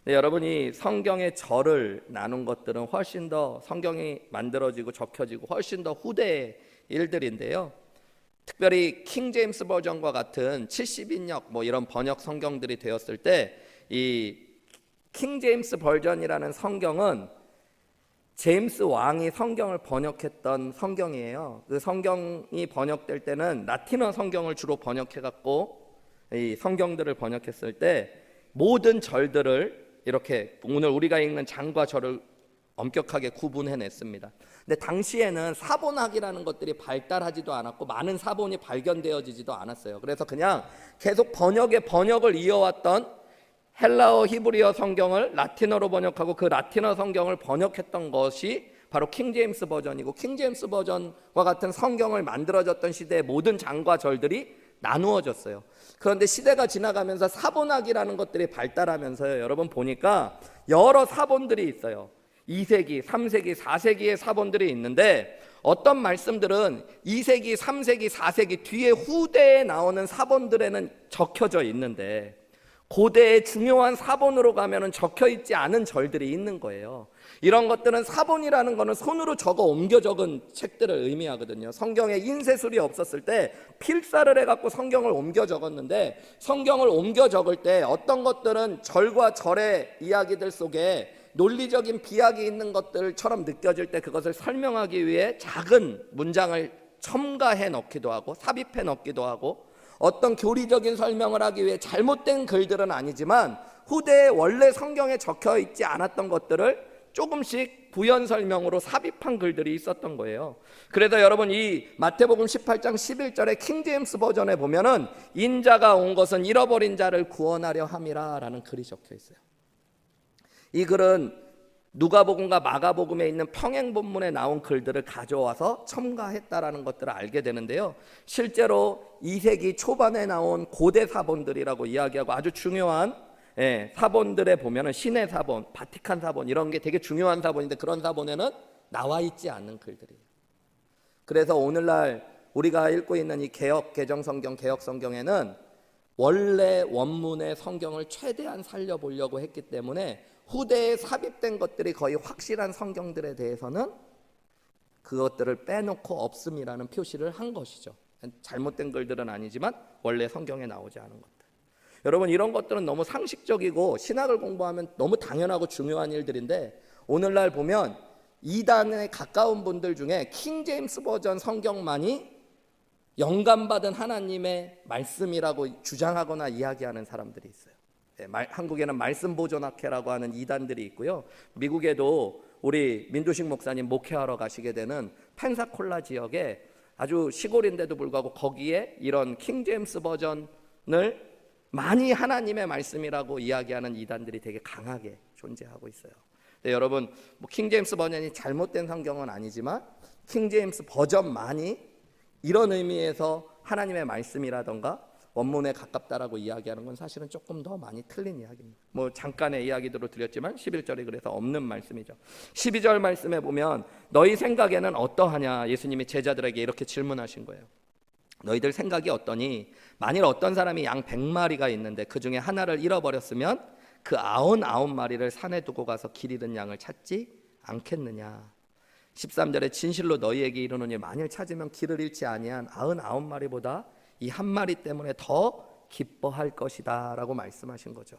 여러분이 성경의 절을 나눈 것들은 훨씬 더 성경이 만들어지고 적혀지고 훨씬 더 후대의 일들인데요. 특별히 킹 제임스 버전과 같은 70인역 이런 번역 성경들이 되었을 때 이 킹 제임스 버전이라는 성경은 제임스 왕이 성경을 번역했던 성경이에요. 그 성경이 번역될 때는 라틴어 성경을 주로 번역해 갖고 이 성경들을 번역했을 때 모든 절들을 이렇게 오늘 우리가 읽는 장과 절을 엄격하게 구분해냈습니다. 근데 당시에는 사본학이라는 것들이 발달하지도 않았고 많은 사본이 발견되어지지도 않았어요. 그래서 그냥 계속 번역을 이어왔던 헬라어 히브리어 성경을 라틴어로 번역하고 그 라틴어 성경을 번역했던 것이 바로 킹 제임스 버전이고, 킹 제임스 버전과 같은 성경을 만들어졌던 시대의 모든 장과 절들이 나누어졌어요. 그런데 시대가 지나가면서 사본학이라는 것들이 발달하면서요, 여러분 보니까 여러 사본들이 있어요. 2세기, 3세기, 4세기의 사본들이 있는데 어떤 말씀들은 2세기, 3세기, 4세기 뒤에 후대에 나오는 사본들에는 적혀져 있는데 고대의 중요한 사본으로 가면은 적혀 있지 않은 절들이 있는 거예요. 이런 것들은 사본이라는 거는 손으로 적어 옮겨 적은 책들을 의미하거든요. 성경에 인쇄술이 없었을 때 필사를 해갖고 성경을 옮겨 적었는데, 성경을 옮겨 적을 때 어떤 것들은 절과 절의 이야기들 속에 논리적인 비약이 있는 것들처럼 느껴질 때 그것을 설명하기 위해 작은 문장을 첨가해 넣기도 하고 삽입해 넣기도 하고, 어떤 교리적인 설명을 하기 위해 잘못된 글들은 아니지만 후대에 원래 성경에 적혀 있지 않았던 것들을 조금씩 부연 설명으로 삽입한 글들이 있었던 거예요. 그래서 여러분 이 마태복음 18장 11절에 킹 제임스 버전에 보면은 인자가 온 것은 잃어버린 자를 구원하려 함이라 라는 글이 적혀 있어요. 이 글은 누가복음과 마가복음에 있는 평행 본문에 나온 글들을 가져와서 첨가했다라는 것들을 알게 되는데요. 실제로 2세기 초반에 나온 고대 사본들이라고 이야기하고 아주 중요한 사본들에 보면은 신의 사본, 바티칸 사본 이런 게 되게 중요한 사본인데 그런 사본에는 나와 있지 않는 글들이에요. 그래서 오늘날 우리가 읽고 있는 이 개혁 성경에는 원래 원문의 성경을 최대한 살려보려고 했기 때문에 후대에 삽입된 것들이 거의 확실한 성경들에 대해서는 그것들을 빼놓고 없음이라는 표시를 한 것이죠. 잘못된 글들은 아니지만 원래 성경에 나오지 않은 것들. 여러분, 이런 것들은 너무 상식적이고 신학을 공부하면 너무 당연하고 중요한 일들인데, 오늘날 보면 이단에 가까운 분들 중에 킹 제임스 버전 성경만이 영감받은 하나님의 말씀이라고 주장하거나 이야기하는 사람들이 있어요. 한국에는 말씀보존학회라고 하는 이단들이 있고요. 미국에도 우리 민두식 목사님 목회하러 가시게 되는 펜사콜라 지역에 아주 시골인데도 불구하고 거기에 이런 킹 제임스 버전을 많이 하나님의 말씀이라고 이야기하는 이단들이 되게 강하게 존재하고 있어요. 네, 여러분, 킹 제임스 버전이 잘못된 성경은 아니지만 킹 제임스 버전만이 이런 의미에서 하나님의 말씀이라던가 원문에 가깝다라고 이야기하는 건 사실은 조금 더 많이 틀린 이야기입니다. 잠깐의 이야기들로 드렸지만 11절이 그래서 없는 말씀이죠. 12절 말씀에 보면 너희 생각에는 어떠하냐, 예수님이 제자들에게 이렇게 질문하신 거예요. 너희들 생각이 어떠니? 만일 어떤 사람이 양 100마리가 있는데 그 중에 하나를 잃어버렸으면 그 99마리를 산에 두고 가서 길 잃은 양을 찾지 않겠느냐. 13절에 진실로 너희에게 이르노니 만일 찾으면 길을 잃지 아니한 99마리보다 이 한 마리 때문에 더 기뻐할 것이다 라고 말씀하신 거죠.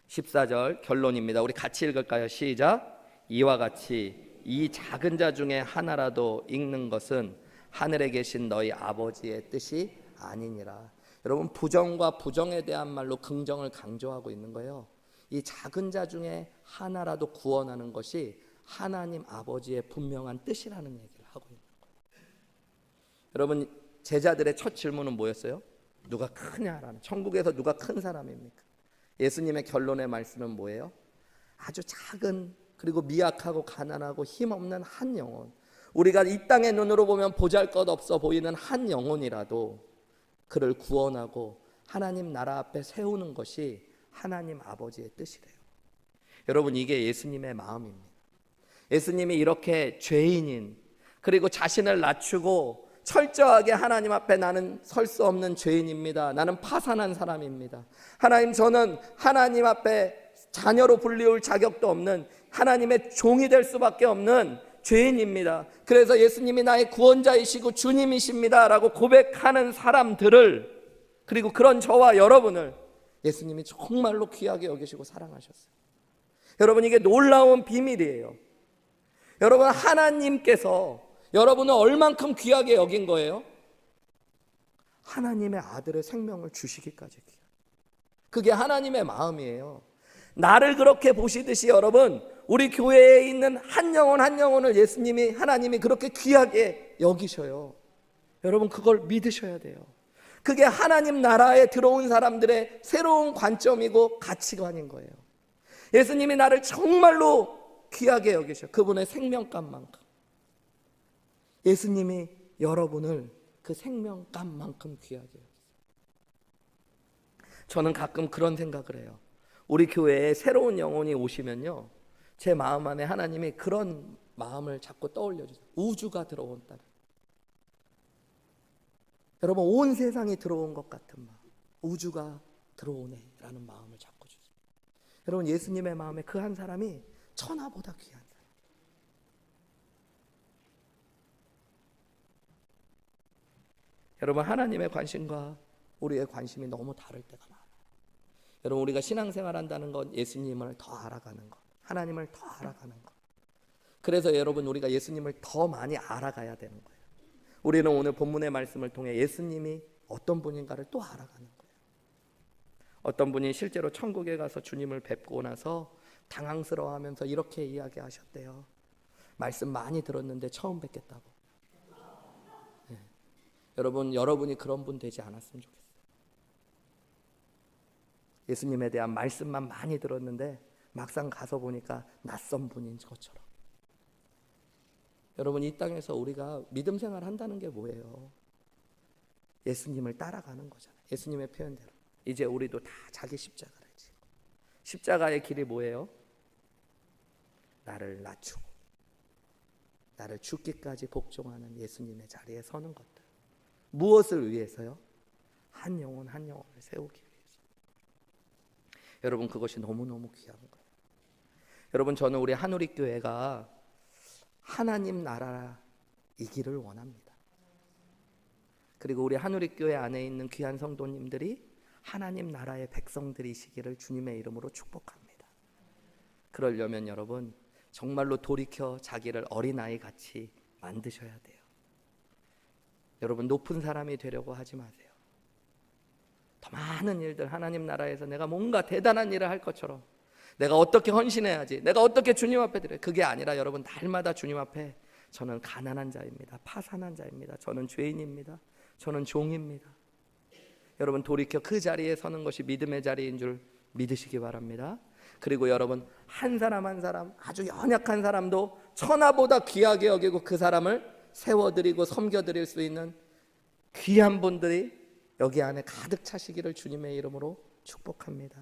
14절 결론입니다. 우리 같이 읽을까요? 시작. 이와 같이 이 작은 자 중에 하나라도 읽는 것은 하늘에 계신 너희 아버지의 뜻이 아니니라. 여러분, 부정과 부정에 대한 말로 긍정을 강조하고 있는 거예요. 이 작은 자 중에 하나라도 구원하는 것이 하나님 아버지의 분명한 뜻이라는 얘기를 하고 있는 거예요. 여러분, 제자들의 첫 질문은 뭐였어요? 누가 크냐라는, 천국에서 누가 큰 사람입니까? 예수님의 결론의 말씀은 뭐예요? 아주 작은, 그리고 미약하고 가난하고 힘없는 한 영혼, 우리가 이 땅의 눈으로 보면 보잘것없어 보이는 한 영혼이라도 그를 구원하고 하나님 나라 앞에 세우는 것이 하나님 아버지의 뜻이래요. 여러분, 이게 예수님의 마음입니다. 예수님이 이렇게 죄인인, 그리고 자신을 낮추고 철저하게 하나님 앞에 나는 설 수 없는 죄인입니다. 나는 파산한 사람입니다. 하나님, 저는 하나님 앞에 자녀로 불리울 자격도 없는, 하나님의 종이 될 수밖에 없는 죄인입니다. 그래서 예수님이 나의 구원자이시고 주님이십니다 라고 고백하는 사람들을, 그리고 그런 저와 여러분을 예수님이 정말로 귀하게 여기시고 사랑하셨어요. 여러분, 이게 놀라운 비밀이에요. 여러분, 하나님께서 여러분을 얼만큼 귀하게 여긴 거예요? 하나님의 아들의 생명을 주시기까지. 그게 하나님의 마음이에요. 나를 그렇게 보시듯이 여러분, 우리 교회에 있는 한 영혼 한 영혼을 예수님이, 하나님이 그렇게 귀하게 여기셔요. 여러분, 그걸 믿으셔야 돼요. 그게 하나님 나라에 들어온 사람들의 새로운 관점이고 가치관인 거예요. 예수님이 나를 정말로 귀하게 여기셔. 그분의 생명값만큼. 예수님이 여러분을 그 생명값만큼 귀하게 여기세요. 저는 가끔 그런 생각을 해요. 우리 교회에 새로운 영혼이 오시면요, 제 마음 안에 하나님이 그런 마음을 자꾸 떠올려 주세요. 우주가 들어온다. 여러분, 온 세상이 들어온 것 같은 마음, 우주가 들어오네라는 마음을 자꾸 주세요. 여러분, 예수님의 마음에 그 한 사람이 천하보다 귀한 사람. 여러분, 하나님의 관심과 우리의 관심이 너무 다를 때가 많아요. 여러분, 우리가 신앙생활 한다는 건 예수님을 더 알아가는 것, 하나님을 더 알아가는 것. 그래서 여러분, 우리가 예수님을 더 많이 알아가야 되는 거예요. 우리는 오늘 본문의 말씀을 통해 예수님이 어떤 분인가를 또 알아가는 거예요. 어떤 분이 실제로 천국에 가서 주님을 뵙고 나서 당황스러워하면서 이렇게 이야기하셨대요. 말씀 많이 들었는데 처음 뵙겠다고. 네. 여러분이 그런 분 되지 않았으면 좋겠어요. 예수님에 대한 말씀만 많이 들었는데 막상 가서 보니까 낯선 분인 것처럼. 여러분, 이 땅에서 우리가 믿음 생활 한다는 게 뭐예요? 예수님을 따라가는 거잖아요. 예수님의 표현대로. 이제 우리도 다 자기 십자가를 지고. 십자가의 길이 뭐예요? 나를 낮추고 나를 죽기까지 복종하는 예수님의 자리에 서는 것들. 무엇을 위해서요? 한 영혼을 세우기 위해서. 여러분, 그것이 너무너무 귀한 거예요. 여러분, 저는 우리 한우리 교회가 하나님 나라이기를 원합니다. 그리고 우리 한우리 교회 안에 있는 귀한 성도님들이 하나님 나라의 백성들이시기를 주님의 이름으로 축복합니다. 그러려면 여러분, 정말로 돌이켜 자기를 어린아이 같이 만드셔야 돼요. 여러분, 높은 사람이 되려고 하지 마세요. 더 많은 일들, 하나님 나라에서 내가 뭔가 대단한 일을 할 것처럼, 내가 어떻게 헌신해야지, 내가 어떻게 주님 앞에 드려야, 그게 아니라 여러분, 날마다 주님 앞에 저는 가난한 자입니다. 파산한 자입니다. 저는 죄인입니다. 저는 종입니다. 여러분, 돌이켜 그 자리에 서는 것이 믿음의 자리인 줄 믿으시기 바랍니다. 그리고 여러분, 한 사람 한 사람, 아주 연약한 사람도 천하보다 귀하게 여기고 그 사람을 세워드리고 섬겨드릴 수 있는 귀한 분들이 여기 안에 가득 차시기를 주님의 이름으로 축복합니다.